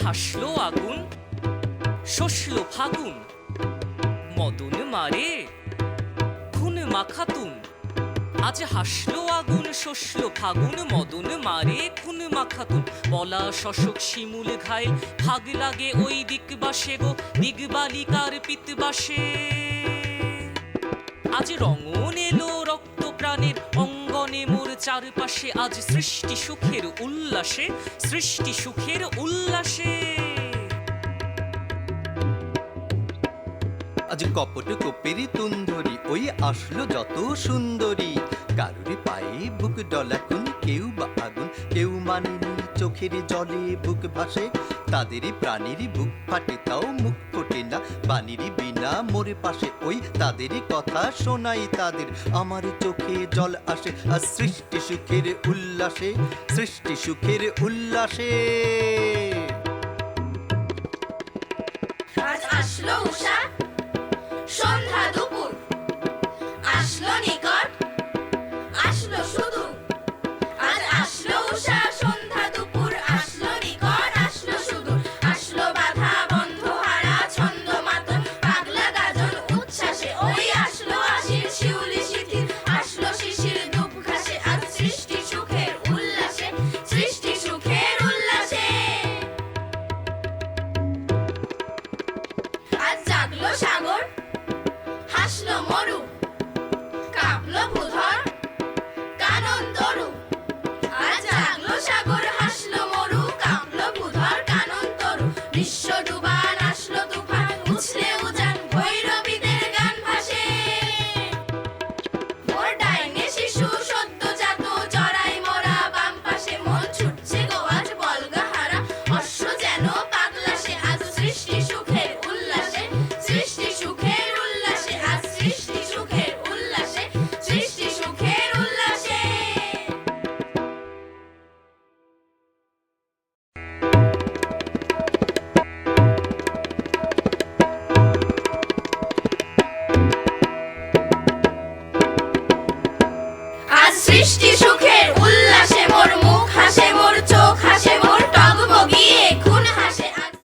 হাসলো আগুন, শসলো ফাগুন, মদন মারে খুন মাখাতুন। আজ হাসলো আগুন, শসলো ফাগুন, মদন মারে খুন মাখাতুন। বলা শশক শিমুল ঘাইল, ভাগ লাগে ওই দিক বাসে গো, দিগবালিকার পিত বাসে। আজ রঙন এলো রক্ত প্রাণের অঙ্গনে মোর চারপাশে। আজ সৃষ্টি সুখের উল্লাসে, সৃষ্টি সুখের উল্লাসে। আজ কপট কোপেরি তুন্ধরি, ওই আসলো যত সুন্দরী। কারুরি পায়ে বুক ডলাকুন, কেউ বা আগুন কেউ মানেনি, চোখের জলে বুক ভাসে। তাদেরই প্রাণীরই বুক ফাটে, তাও মুখ ফোটে না বাণীরই বিনা মোর পাশে। ওই তাদেরই কথা শোনাই তাদের, আমার চোখে জল আসে। আর সৃষ্টি সুখের উল্লাসে, সৃষ্টি সুখের উল্লাসে। আজ আসলো উষা, সন্ধ্যা দুপুর, আসলো নিকট, আসলো শুধু। আজ আসলো উষা, সন্ধ্যা দুপুর, আসলো নিকট, আসলো শুধু। আসলো বাধা বন্ধ হারা ছন্দ মাতন, পাগলা গাজন উচ্ছ্বাসে। ওই আসলো আশির শিউলি শিথির, আসলো শিশির ধূপ ঘাসে। আজ সৃষ্টি সুখের উল্লাসে, সৃষ্টি সুখের উল্লাসে। আজ জাগলো